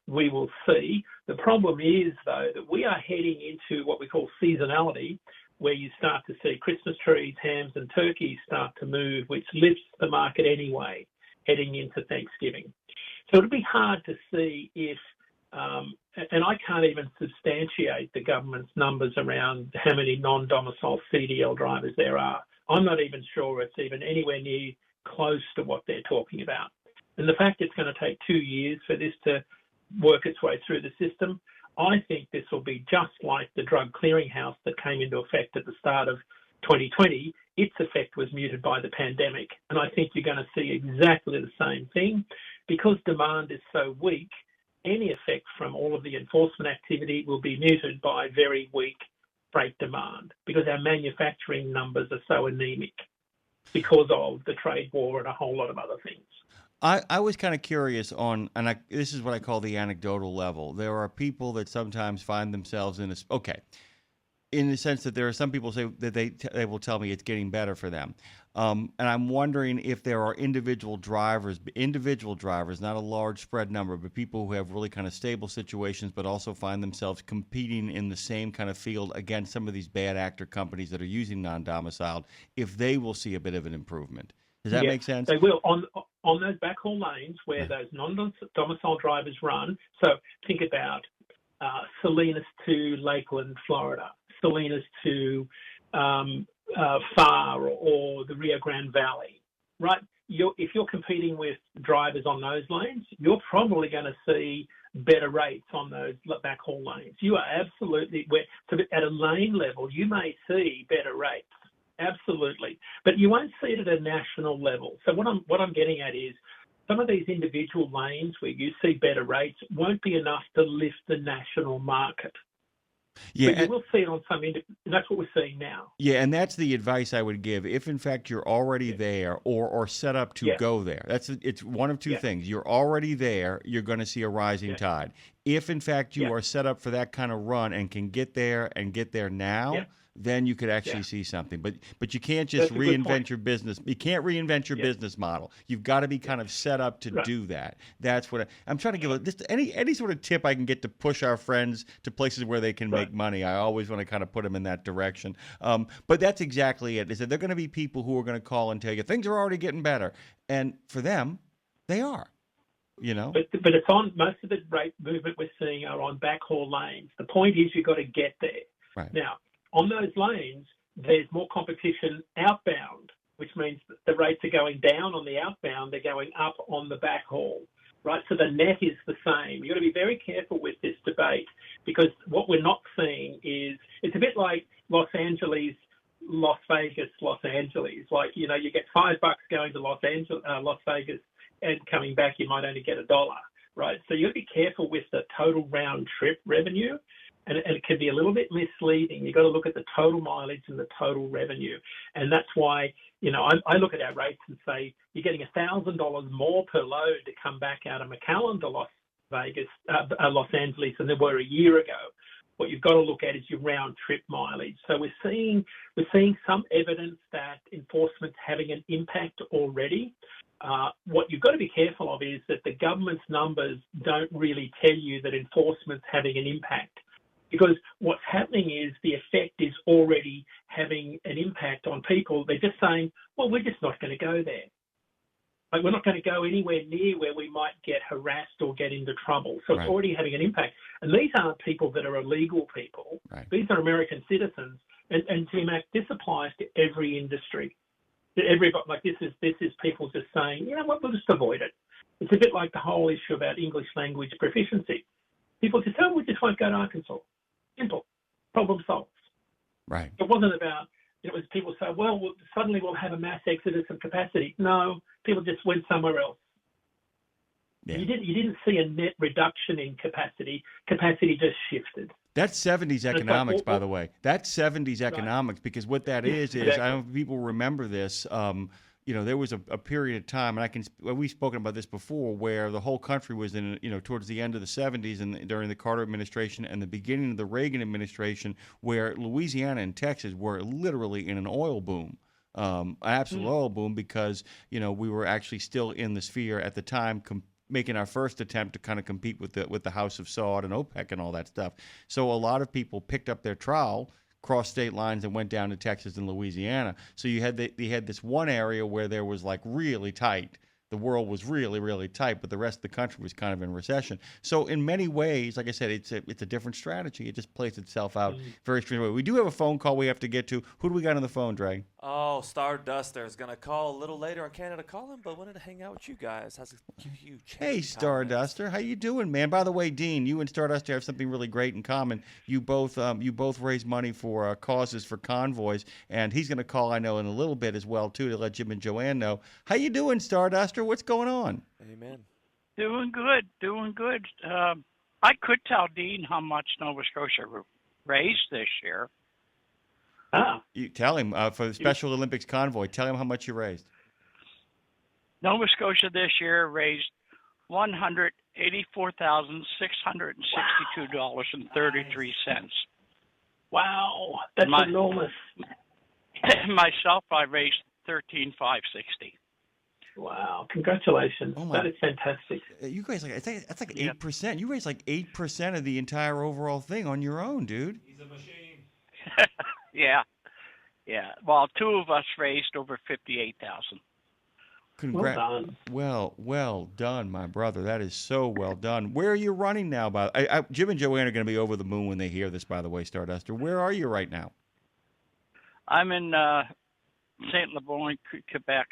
We will see. The problem is, though, that we are heading into what we call seasonality, where you start to see Christmas trees, hams and turkeys start to move, which lifts the market anyway, heading into Thanksgiving. So it'll be hard to see if, and I can't even substantiate the government's numbers around how many non-domicile CDL drivers there are. I'm not even sure it's even anywhere near close to what they're talking about. And the fact it's going to take 2 years for this to work its way through the system, I think this will be just like the drug clearinghouse that came into effect at the start of 2020, its effect was muted by the pandemic. And I think you're going to see exactly the same thing. Because demand is so weak, any effect from all of the enforcement activity will be muted by very weak freight demand, because our manufacturing numbers are so anemic because of the trade war and a whole lot of other things. I was kind of curious on, and this is what I call the anecdotal level. There are people that sometimes find themselves in in the sense that there are some people say that they will tell me it's getting better for them. And I'm wondering if there are individual drivers, not a large spread number, but people who have really kind of stable situations, but also find themselves competing in the same kind of field against some of these bad actor companies that are using non-domiciled, if they will see a bit of an improvement. Does that make sense? They will. On those backhaul lanes where those non-domicile drivers run, so think about Salinas to Lakeland, Florida, Salinas to Far or the Rio Grande Valley, right? If you're competing with drivers on those lanes, you're probably going to see better rates on those backhaul lanes. You are absolutely, so at a lane level, you may see better rates, absolutely, but you won't see it at a national level. So what I'm getting at is some of these individual lanes where you see better rates won't be enough to lift the national market. Yeah, but you will see it on some. That's what we're seeing now. Yeah, and that's the advice I would give if, in fact, you're already there or set up to go there. It's one of two things. You're already there. You're going to see a rising tide. If, in fact, you are set up for that kind of run and can get there now. Then you could actually see something. But you can't just reinvent your business. You can't reinvent your business model. You've got to be kind of set up to do that. That's what I'm trying to give. Any sort of tip I can get to push our friends to places where they can make money. I always want to kind of put them in that direction. But that's exactly it. Is that there are going to be people who are going to call and tell you things are already getting better, and for them, they are. You know, but it's on most of the rate movement we're seeing are on backhaul lanes. The point is you've got to get there. Right now. On those lanes, there's more competition outbound, which means that the rates are going down on the outbound, they're going up on the backhaul, right? So the net is the same. You've got to be very careful with this debate because what we're not seeing is, it's a bit like Los Angeles, Las Vegas, Los Angeles. Like, you get $5 going to Las Vegas and coming back, you might only get $1, right? So you've got to be careful with the total round trip revenue. And it can be a little bit misleading. You've got to look at the total mileage and the total revenue. And that's why, I look at our rates and say, you're getting $1,000 more per load to come back out of McAllen to Los Angeles than there were a year ago. What you've got to look at is your round trip mileage. So we're seeing some evidence that enforcement's having an impact already. What you've got to be careful of is that the government's numbers don't really tell you that enforcement's having an impact. Because what's happening is the effect is already having an impact on people. They're just saying, well, we're just not going to go there. Like, we're not going to go anywhere near where we might get harassed or get into trouble. So it's already having an impact. And these aren't people that are illegal people. Right. These are American citizens. And T-Mac, this applies to every industry. Everybody, like this is people just saying, you know what, we'll just avoid it. It's a bit like the whole issue about English language proficiency. People just say, we just won't go to Arkansas. Simple. Problem solved. Right. It wasn't about, it was people say, well, suddenly we'll have a mass exodus of capacity. No, people just went somewhere else. Yeah. You didn't see a net reduction in capacity. Capacity just shifted. That's 70s economics, by the way. That's 70s economics, because what that is, I don't know if people remember this, there was a period of time, and we've spoken about this before, where the whole country was in, towards the end of the 70s and during the Carter administration and the beginning of the Reagan administration, where Louisiana and Texas were literally in an oil boom, an absolute oil boom, because, we were actually still in the sphere at the time, making our first attempt to kind of compete with the House of Saud and OPEC and all that stuff. So a lot of people picked up their trowel, crossed state lines, and went down to Texas and Louisiana. So you had this one area where there was like really tight the world was really, really tight, but the rest of the country was kind of in recession. So in many ways, like I said, it's a different strategy. It just plays itself out very strange. We do have a phone call we have to get to. Who do we got on the phone, Dre? Oh, Starduster is going to call a little later on Canada Calling, but wanted to hang out with you guys. Has a huge Hey, Starduster, how you doing, man? By the way, Dean, you and Starduster have something really great in common. You both raise money for causes for convoys, and he's going to call, I know, in a little bit as well too, to let Jim and Joanne know. How you doing, Starduster? What's going on? Amen. Doing good, doing good. I could tell Dean how much Nova Scotia raised this year. You tell him for the Special Olympics convoy. Tell him how much you raised. Nova Scotia this year raised $184,662.33. Wow, that's enormous. Myself, I raised $13,560. Wow, congratulations. That is fantastic. You guys, that's like 8%. You raised like 8% of the entire overall thing on your own, dude. He's a machine. Yeah. Well, two of us raised over $58,000. Well done. Well done, my brother. That is so well done. Where are you running now? Jim and Joanne are going to be over the moon when they hear this, by the way, Starduster. Where are you right now? I'm in Saint Laurent, Quebec,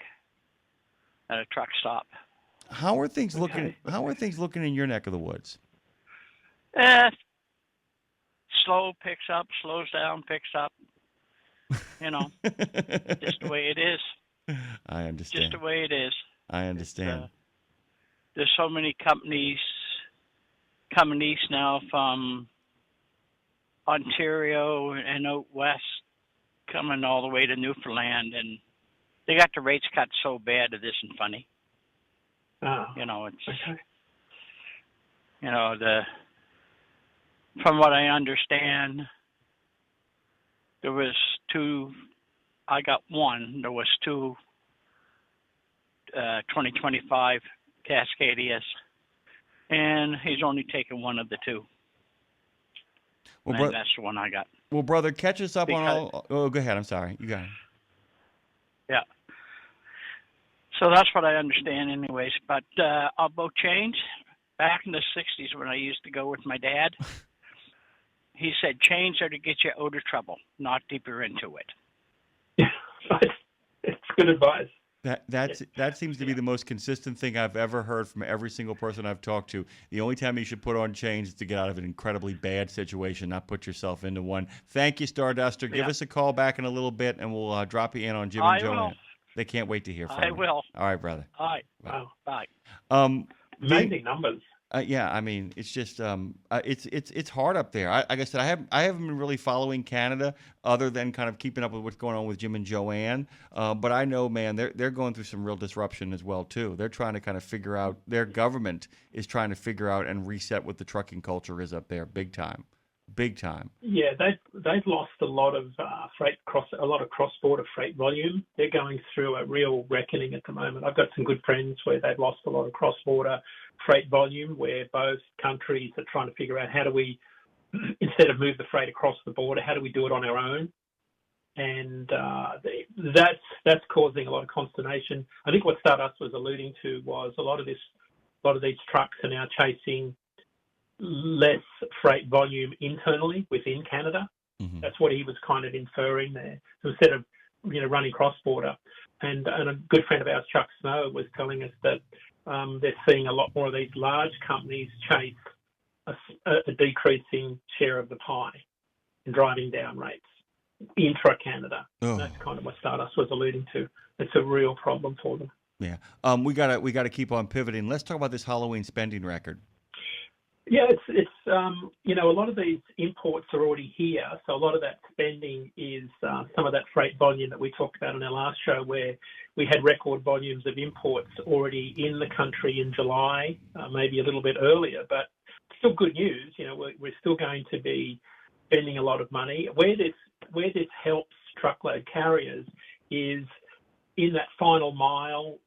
at a truck stop. How are things looking? How are things looking in your neck of the woods? Slow, picks up, slows down, picks up. You know, just the way it is. I understand. Just the way it is. I understand. There's so many companies coming east now from Ontario and out west, coming all the way to Newfoundland, and they got the rates cut so bad it isn't funny. You know, it's you know, from what I understand, there was two. I got one. There was two 2025 Cascadias, and he's only taken one of the two. Well, and that's the one I got. Well, brother, catch us up on all. Oh, go ahead. I'm sorry. You got it. Yeah. So that's what I understand, anyways. But about change, back in the '60s when I used to go with my dad, he said change are to get you out of trouble, not deeper into it. It's good advice. That seems to be the most consistent thing I've ever heard from every single person I've talked to. The only time you should put on change is to get out of an incredibly bad situation, not put yourself into one. Thank you, Starduster. Give us a call back in a little bit, and we'll drop you in on Jim and Joanne. They can't wait to hear from you. I will. All right, brother. All right. Wow. Bye. Amazing numbers. Yeah, I mean, it's just it's hard up there. Like I said, I haven't been really following Canada other than kind of keeping up with what's going on with Jim and Joanne. But I know, man, they're going through some real disruption as well too. They're trying to kind of figure out. Their government is trying to figure out and reset what the trucking culture is up there, big time. Yeah, they've lost a lot of cross-border freight volume. They're going through a real reckoning at the moment. I've got some good friends where they've lost a lot of cross-border freight volume, where both countries are trying to figure out how do we, instead of move the freight across the border, how do we do it on our own? And that's causing a lot of consternation. I think what Stardust was alluding to was a lot of these trucks are now chasing less freight volume internally within Canada. Mm-hmm. That's what he was kind of inferring there. So instead of running cross border, and a good friend of ours, Chuck Snow, was telling us that they're seeing a lot more of these large companies chase a decreasing share of the pie and driving down rates intra-Canada. Oh. That's kind of what Stardust was alluding to. It's a real problem for them. Yeah, we gotta keep on pivoting. Let's talk about this Halloween spending record. Yeah, it's a lot of these imports are already here, so a lot of that spending is some of that freight volume that we talked about in our last show, where we had record volumes of imports already in the country in July, maybe a little bit earlier, but still good news. We're still going to be spending a lot of money. Where this helps truckload carriers is in that final mile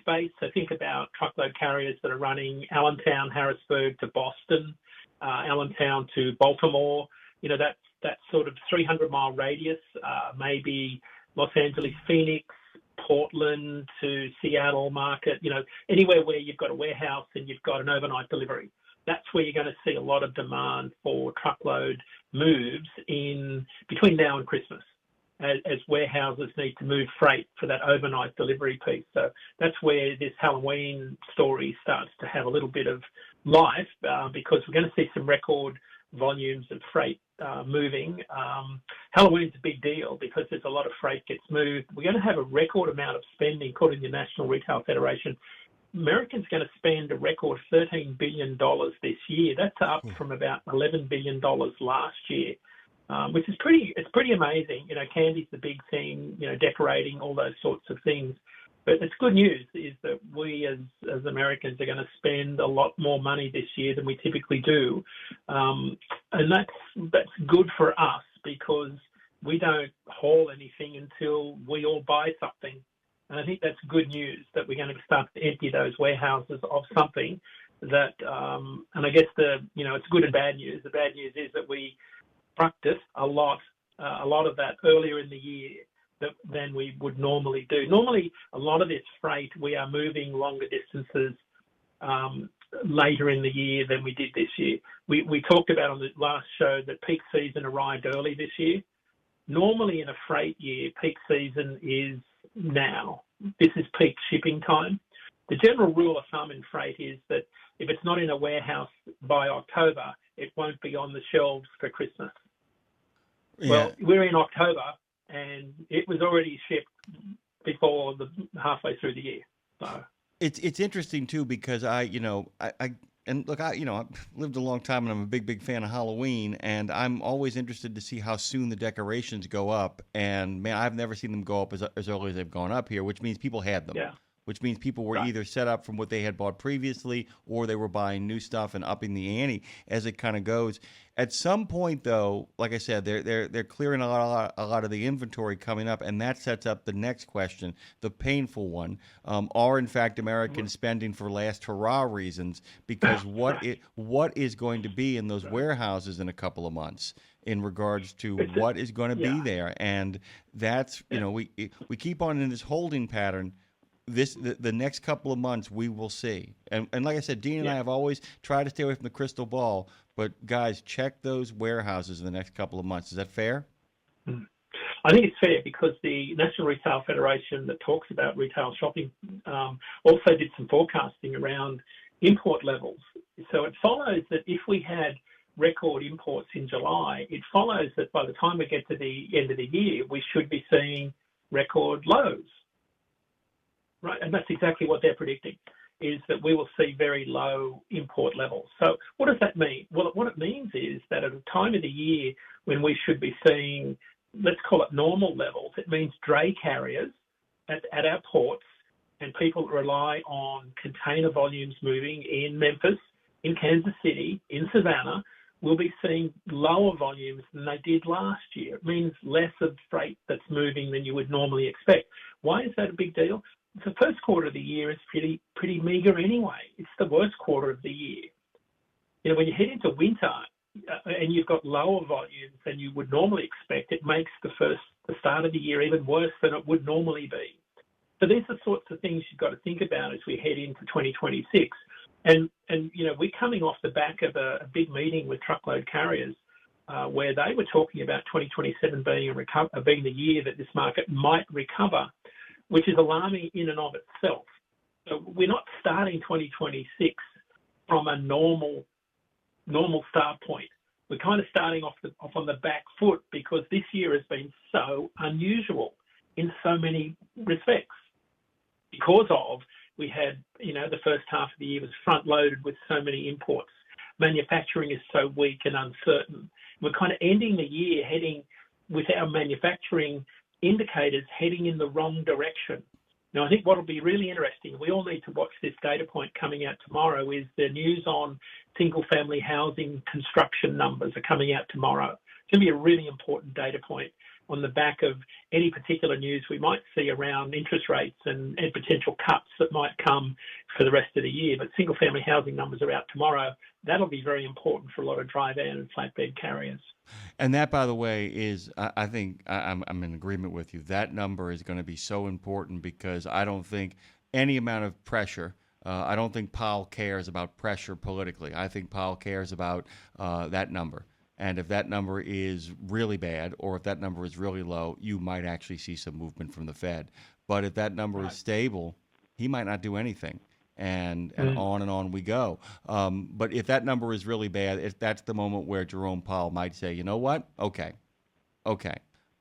space. So think about truckload carriers that are running Allentown, Harrisburg to Boston, Allentown to Baltimore. That sort of 300-mile radius, maybe Los Angeles, Phoenix, Portland to Seattle market, anywhere where you've got a warehouse and you've got an overnight delivery. That's where you're going to see a lot of demand for truckload moves in between now and Christmas, as warehouses need to move freight for that overnight delivery piece. So that's where this Halloween story starts to have a little bit of life, because we're going to see some record volumes of freight moving. Halloween's a big deal because there's a lot of freight gets moved. We're going to have a record amount of spending, according to the National Retail Federation. Americans are going to spend a record $13 billion this year. That's up from about $11 billion last year, which is pretty amazing. Candy's the big thing, decorating, all those sorts of things. But it's good news is that we as Americans are going to spend a lot more money this year than we typically do. And that's good for us because we don't haul anything until we all buy something. And I think that's good news that we're going to start to empty those warehouses of something that, and I guess it's good and bad news. The bad news is that we practice a lot of that earlier in the year than we would normally do. Normally, a lot of this freight, we are moving longer distances later in the year than we did this year. We talked about on the last show that peak season arrived early this year. Normally in a freight year, peak season is now. This is peak shipping time. The general rule of thumb in freight is that if it's not in a warehouse by October, it won't be on the shelves for Christmas. Yeah. Well, we're in October, and it was already shipped before halfway through the year. So it's interesting too because I've lived a long time and I'm a big fan of Halloween, and I'm always interested to see how soon the decorations go up. And man, I've never seen them go up as early as they've gone up here, which means people had them. Yeah. Which means people were either set up from what they had bought previously, or they were buying new stuff and upping the ante as it kind of goes. At some point, though, like I said, they're clearing a lot of the inventory coming up, and that sets up the next question, the painful one: are in fact Americans spending for last hurrah reasons? Because what is going to be in those warehouses in a couple of months in regards to what is going to be there, and that's we keep on in this holding pattern. The next couple of months we will see, and like I said, Dean and I have always tried to stay away from the crystal ball, but guys, check those warehouses in the next couple of months. Is that fair? I think it's fair because the National Retail Federation that talks about retail shopping also did some forecasting around import levels. So it follows that if we had record imports in July, it follows that by the time we get to the end of the year, we should be seeing record lows. Right, and that's exactly what they're predicting, is that we will see very low import levels. So what does that mean? Well, what it means is that at a time of the year when we should be seeing, let's call it normal levels, it means dray carriers at our ports and people rely on container volumes moving in Memphis, in Kansas City, in Savannah, will be seeing lower volumes than they did last year. It means less of freight that's moving than you would normally expect. Why is that a big deal? The first quarter of the year is pretty meager anyway. It's the worst quarter of the year. When you head into winter and you've got lower volumes than you would normally expect, it makes the start of the year even worse than it would normally be. So these are the sorts of things you've got to think about as we head into 2026. And we're coming off the back of a big meeting with truckload carriers where they were talking about 2027 being the year that this market might recover, which is alarming in and of itself. So we're not starting 2026 from a normal start point. We're kind of starting off on the back foot because this year has been so unusual in so many respects. Because we had, the first half of the year was front-loaded with so many imports. Manufacturing is so weak and uncertain. We're kind of ending the year heading with our manufacturing indicators heading in the wrong direction. Now, I think what will be really interesting, we all need to watch this data point coming out tomorrow, is the news on single-family housing construction numbers are coming out tomorrow. It's going to be a really important data point. on the back of any particular news we might see around interest rates and potential cuts that might come for the rest of the year. But single-family housing numbers are out tomorrow. That'll be very important for a lot of dry van and flatbed carriers. And that, by the way, is, I think I'm in agreement with you. That number is going to be so important because I don't think any amount of pressure, I don't think Powell cares about pressure politically. I think Powell cares about that number. And if that number is really bad or if that number is really low, you might actually see some movement from the Fed. But if that number is stable, he might not do anything. And on we go. But if that number is really bad, that's the moment where Jerome Powell might say, you know what? Okay.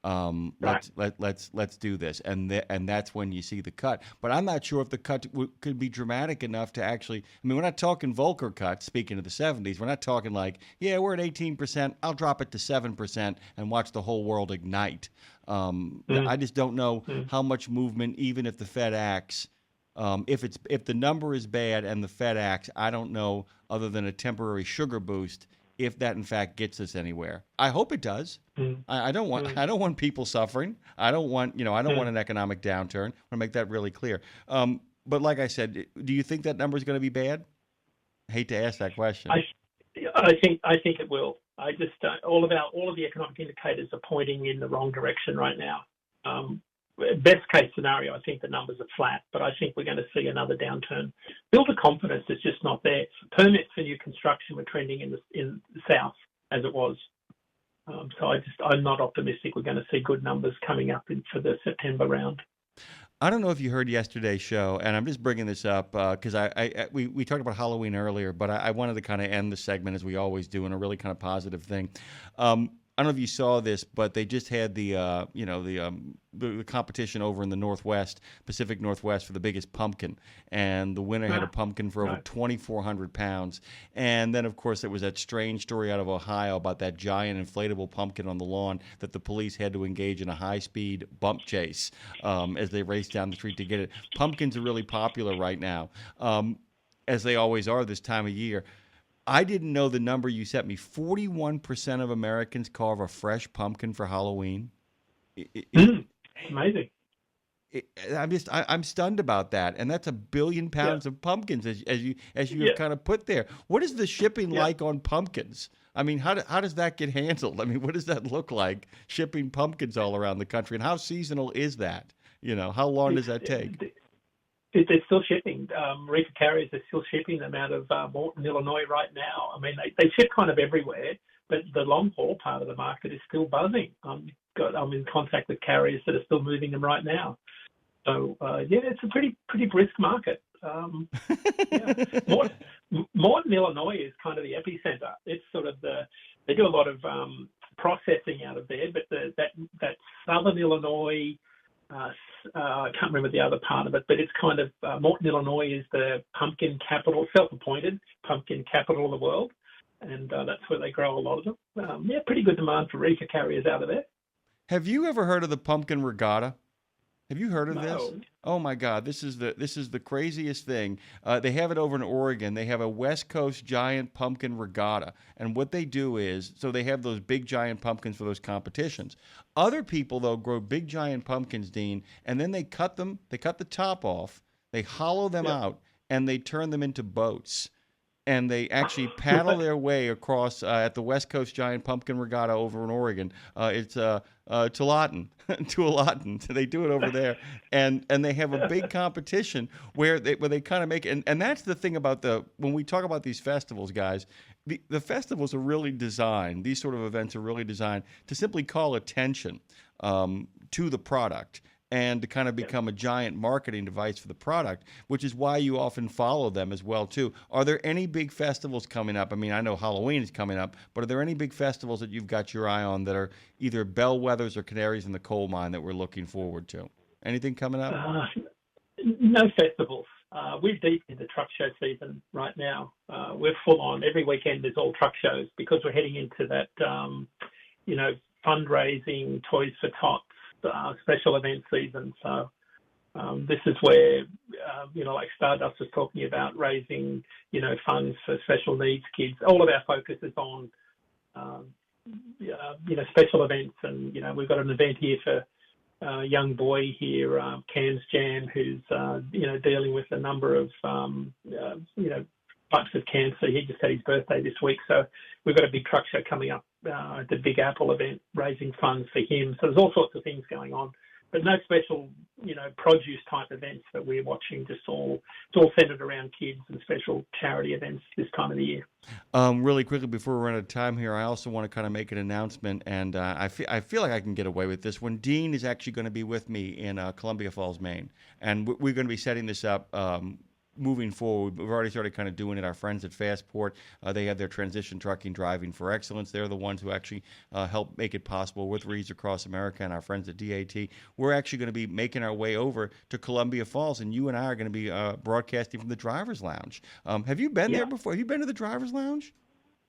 Let's do this, and that's when you see the cut. But I'm not sure if the cut could be dramatic enough to actually. I mean, we're not talking Volcker cuts. Speaking of the 70s, we're not talking like, yeah, we're at 18%. I'll drop it to 7% and watch the whole world ignite. I just don't know how much movement, even if the Fed acts. If the number is bad and the Fed acts, I don't know, other than a temporary sugar boost, if that in fact gets us anywhere. I hope it does. I don't want people suffering. I don't want an economic downturn. I want to make that really clear. But like I said, do you think that number is going to be bad? I hate to ask that question. I think it will. I just all of the economic indicators are pointing in the wrong direction right now. Best case scenario, I think the numbers are flat, but I think we're going to see another downturn. Builder confidence is just not there. Permits for new construction were trending in the south as it was. So I'm not optimistic we're going to see good numbers coming up for the September round. I don't know if you heard yesterday's show, and I'm just bringing this up because we talked about Halloween earlier, but I wanted to kind of end the segment as we always do in a really kind of positive thing. I don't know if you saw this, but they just had the competition over in the Northwest, Pacific Northwest, for the biggest pumpkin, and the winner had a pumpkin for over 2,400 pounds. And then, of course, there was that strange story out of Ohio about that giant inflatable pumpkin on the lawn that the police had to engage in a high-speed bump chase as they raced down the street to get it. Pumpkins are really popular right now, as they always are this time of year. I didn't know the number you sent me. 41% of Americans carve a fresh pumpkin for Halloween. Amazing. I'm stunned about that, and that's 1 billion pounds of pumpkins as you have kind of put there. What is the shipping like on pumpkins? I mean, how does that get handled? I mean, what does that look like, shipping pumpkins all around the country, and how seasonal is that? How long does that take? They're still shipping. Reefer carriers are still shipping them out of Morton, Illinois right now. I mean, they ship kind of everywhere, but the long haul part of the market is still buzzing. I'm in contact with carriers that are still moving them right now. So it's a pretty brisk market. Morton, Illinois is kind of the epicenter. It's sort of they do a lot of processing out of there, but that southern Illinois. I can't remember the other part of it, but it's kind of Morton, Illinois is the pumpkin capital, self-appointed pumpkin capital of the world, and that's where they grow a lot of them. Pretty good demand for reefer carriers out of there. Have you ever heard of the pumpkin regatta? Have you heard of this? Oh my God, this is the craziest thing. They have it over in Oregon. They have a West Coast giant pumpkin regatta, and what they do is, so they have those big giant pumpkins for those competitions. Other people though grow big giant pumpkins, Dean, and then they cut them. They cut the top off. They hollow them out, and they turn them into boats. And they actually paddle their way across at the West Coast Giant Pumpkin Regatta over in Oregon. It's Tualatin. They do it over there, and they have a big competition where they kind of make it. And that's the thing about when we talk about these festivals, guys. The festivals are really designed. These sort of events are really designed to simply call attention to the product, and to kind of become a giant marketing device for the product, which is why you often follow them as well, too. Are there any big festivals coming up? I mean, I know Halloween is coming up, but are there any big festivals that you've got your eye on that are either bellwethers or canaries in the coal mine that we're looking forward to? Anything coming up? No festivals. We're deep into truck show season right now. We're full on. Every weekend there's all truck shows because we're heading into that, fundraising, Toys for Tots, special event season. So this is where, like Stardust was talking about raising, funds for special needs kids. All of our focus is on, special events, and we've got an event here for a young boy here, Cairns Jam, who's dealing with a number of types of cancer. He just had his birthday this week, so we've got a big truck show coming up at the Big Apple event, raising funds for him. So there's all sorts of things going on, but no special, produce type events that we're watching. It's all centered around kids and special charity events this time of the year. Really quickly before we run out of time here, I also want to kind of make an announcement, and I feel like I can get away with this. When Dean is actually going to be with me in Columbia Falls, Maine, and we're going to be setting this up. Moving forward, we've already started kind of doing it. Our friends at Fastport, they have their Transition Trucking Driving for Excellence. They're the ones who actually help make it possible with Reeds Across America, and our friends at DAT. We're actually going to be making our way over to Columbia Falls, and you and I are going to be broadcasting from the Driver's Lounge. Have you been there before? Have you been to the Driver's Lounge?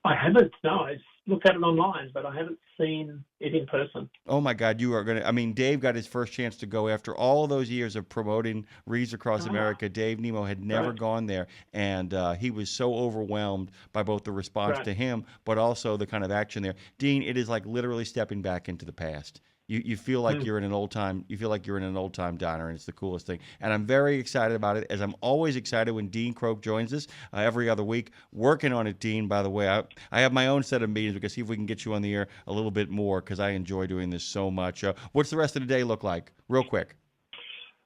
I haven't. No, I looked at it online, but I haven't seen it in person. Oh my God, you are going to. I mean, Dave got his first chance to go after all of those years of promoting Reeds Across America. Dave Nemo had never gone there, and he was so overwhelmed by both the response to him, but also the kind of action there. Dean, it is like literally stepping back into the past. You feel like you're in an old time. You feel like you're in an old time diner, and it's the coolest thing. And I'm very excited about it, as I'm always excited when Dean Croke joins us every other week. Working on it, Dean. By the way, I have my own set of meetings. We can see if we can get you on the air a little bit more, because I enjoy doing this so much. What's the rest of the day look like, real quick?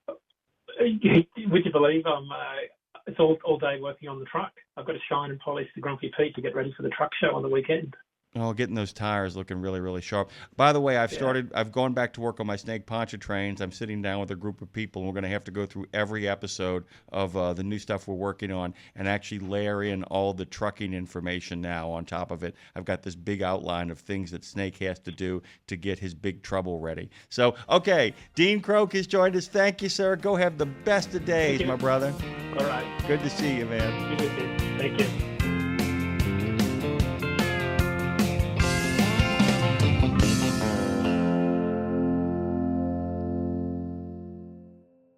Would you believe it's all day working on the truck? I've got to shine and polish the Grumpy Pete to get ready for the truck show on the weekend. Oh, getting those tires looking really, really sharp. By the way, I've gone back to work on my snake poncho trains. I'm sitting down with a group of people, and we're going to have to go through every episode of the new stuff we're working on and actually layer in all the trucking information now on top of it. I've got this big outline of things that Snake has to do to get his big trouble ready. So, okay, Dean Croke has joined us. Thank you, sir. Go have the best of days, my brother. All right. Good to see you, man. You too. Thank you.